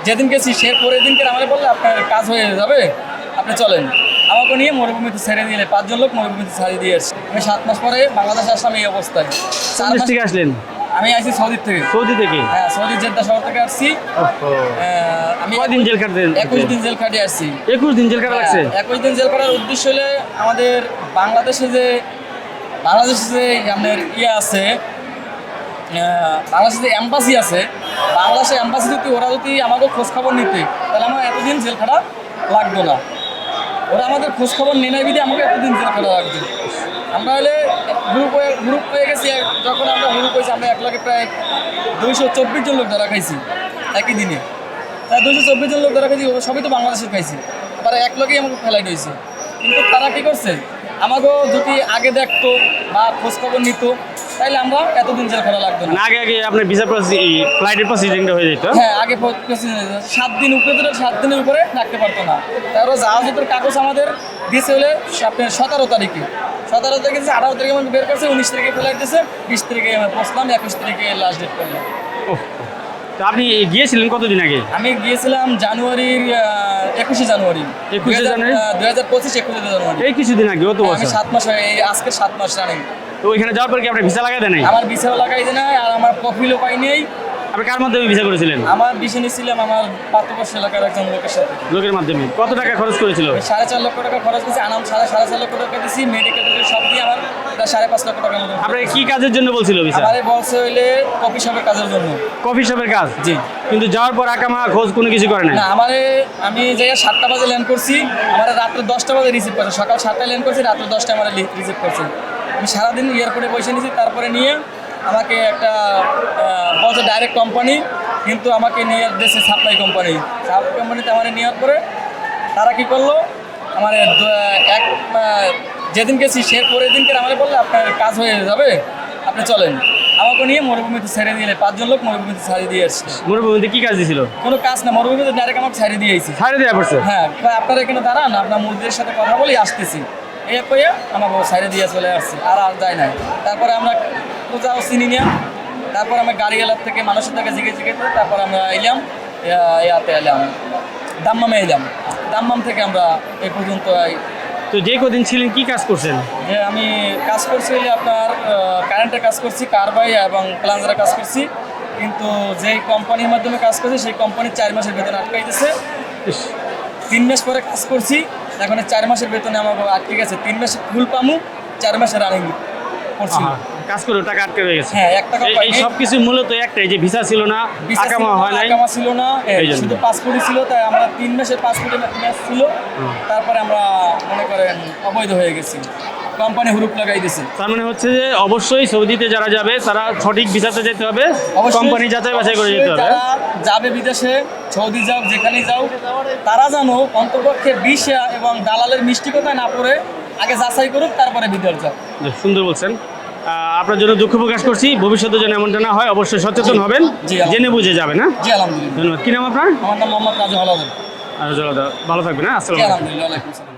যেদিন গেছি সে পরের দিনকে আমাকে বললে আপনার কাজ হয়ে যাবে, আপনি চলেন। আমাকে নিয়ে মরুভূমিতে ছেড়ে দিলে 5 জন লোক মরুভূমিতে ছাড়িয়ে দিয়ে আসছে। আমি 7 মাস পরে বাংলাদেশে আসলাম এই অবস্থায়। 4 দেশ মাস থেকে আসলেন? আমি আসছি সৌদি থেকে। সৌদি থেকে? হ্যাঁ, সৌদি জেদ্দা শহর থেকে আসছি। আমি কয়দিন জেল খাটলেন? 21 দিন জেল খাটিয়ে আসছি। 21 দিন জেল খাটা লাগছে? 21 দিন জেল খাটার উদ্দেশ্য হলে আমাদের বাংলাদেশে যে আপনার আছে, বাংলাদেশে যে এম্বাসি আছে, বাংলাদেশের এম্বাসি যদি ওরা যদি আমাকে খোঁজখবর নিতে, তাহলে আমার এতদিন জেল খাটা লাগতো না। ওরা আমাদের খোঁজখবর নেয় নাই বিধে আমাকে এতদিন জেল খাটা লাগতো। আমরা হলে গ্রুপ হয়ে গেছি। যখন আমরা গ্রুপ হয়েছি, আমরা একলাগে প্রায় 224 জন লোক ধরা খাইছি একই দিনে। তাই 224 জন লোক ধরা খাইছি, সবই তো বাংলাদেশের খাইছি। আবার এক লগেই আমাকে ফেলাই দিয়েছে। কিন্তু তারা কী করছে, আমাকেও যদি আগে দেখতো বা খোঁজখবর নিত, তাইলে আমরা এতদিন জেল খাটা লাগতো না। আগে আপনার ভিসা ফ্লাইটের প্রসিডিংটা হয়ে যেত? হ্যাঁ, আগে 7 দিন উপরে দিলে 7 দিনের উপরে রাখতে পারতো না। তারপরে জাহাজের কাগজ আমাদের দিয়েছে হলে আপনার 17 তারিখে। 17 তারিখে 18 তারিখে আমাকে বের করছে, 19 তারিখে ফেলাই দিয়েছে, 20 তারিখে আমরা পৌঁছলাম, 21 তারিখে লাস্ট ডেট করলাম। তো আপনি গিয়েছিলেন কতদিন আগে? আমি গিয়েছিলাম জানুয়ারির 21 জানুয়ারি 2025, 21 জানুয়ারি। এই কিছুদিন আগে? অত আমি 7 মাস এই আজকে 7 মাস রানিং। তো ওইখানে যাওয়ার পর কি আপনার ভিসা লাগাই দেয় নাই? আমার ভিসাও লাগাই দেয় নাই, আর আমার প্রফিলও পাই নেই। আপনি কার মাধ্যমে ভিসা করেছিলেন? আমার ভিসা নিয়েছিলাম আমার পাত্রবর্ষ এলাকার একজন লোকের সাথে। লোকের মাধ্যমে? কত টাকা খরচ করেছিল? 4.5 লক্ষ টাকা খরচ করেছি। আনাম 4.5 লক্ষ টাকা দিয়েছি, মেডিকেল সব দিয়ে আমার 5.5 লক্ষ টাকার মতো। আপনাকে কি কাজের জন্য বলছিল ভিসা? আমারে বলছে হইলে কফি শপের কাজের জন্য। কফি শপের কাজ? জি। কিন্তু যাওয়ার পর আকামা খোঁজ কোনো কিছু করে না? না, আমি জায়গায় 7টা বাজে ল্যান্ড করছি, আমার রাত্রে 10টা বাজে রিসিভ করছে। সকাল 7টায় ল্যান্ড করছি, রাত্রে 10টায় আমার রিসিভ করছে। আমি সারাদিন এয়ারপোর্টে বসে নিয়েছি। তারপরে নিয়ে আমাকে একটা বলছে ডাইরেক্ট কোম্পানি, কিন্তু আমাকে নিয়ে দেশে সাপ্লাই কোম্পানিতে আমার নেওয়ার পরে তারা কি করলো, আমার যেদিন গেছি সে পরের দিনকে আমাকে বললে আপনার কাজ হয়ে যাবে, আপনি চলেন। আমাকে নিয়ে মরুভূমিতে ছেড়ে দিলে 5 জন লোক মরুভূমিতে ছাড়িয়ে দিয়ে আসছে। মরুভূমিতে কি কাজ দিয়েছিল? কোনো কাজ না, মরুভূমিতে ডাইরেক্ট আমাকে ছাড়িয়ে দিয়েছি। ছাড়িয়ে দেওয়া পড়ছে? হ্যাঁ, আপনারা এখানে দাঁড়ান, আপনার মুরগিদের সাথে কথা বলি, আসতেছি। এই পেয়ে আমাকে সাইডে দিয়ে চলে আসছে, আর যায় নাই। তারপরে আমরা কোথাও চিনি না। তারপর আমরা গাড়ি এলার থেকে মানুষের থেকে জিজ্ঞেস তারপর আমরা এলাম দাম্মামে এলাম। দাম্মাম থেকে আমরা এই পর্যন্ত। তো যে কদিন ছিলেন কি কাজ করছেন? যে আমি কাজ করছি হলে আপনার কারেন্টের কাজ করছি, কারবাই এবং প্লাঞ্জারের কাজ করছি। কিন্তু যেই কোম্পানির মাধ্যমে কাজ করছি সেই কোম্পানির 4 মাসের বেতন আটকাই দিয়েছে। 3 মাস পরে কাজ করছি, এখন 4 মাসের বেতনে আমাকে আটকে গেছে। 3 মাসে ফুল পামু, 4 মাসে রানিং করছি। কাজ করে টাকা আটকে রয়ে গেছে? হ্যাঁ, 1 টাকা পাই। এই সব কিছু মূলত একটাই, যে ভিসা ছিল না, আকামা হয় নাই। আকামা ছিল না, শুধু পাসপোর্টই ছিল। তাই আমরা 3 মাসের পাসপোর্টে ম্যাচ ছিল। তারপরে আমরা মনে করেন অবৈধ হয়ে গেছি, কোম্পানি হুরুপ লাগাই দিয়েছে। তার মানে হচ্ছে যে অবশ্যই সৌদিতে যারা যাবে তারা সঠিক ভিসাতে যেতে হবে, কোম্পানি যাচাই বাছাই করে যেতে হবে। যারা যাবে বিদেশে, সৌদি যাও, যেখানেই যাও, তারা জানো অন্তপক্ষে ভিসা এবং দালালের মিষ্টি কথায় না পড়ে আগে যাচাই করুক, তারপরে ভিতরে যাও। সুন্দর বলছেন। আপনার জন্য দুঃখ প্রকাশ করছি। ভবিষ্যতে যেন এমনটা না হয়, অবশ্যই সচেতন হবেন, জেনে বুঝে যাবেন। হ্যাঁ, জি আলহামদুলিল্লাহ। ধন্যবাদ। কি নাম আপনার? আমার নাম মোহাম্মদ রাজু হালাদার। ভালো থাকবেন। হ্যাঁ, আসসালামু আলাইকুম। আলহামদুলিল্লাহ।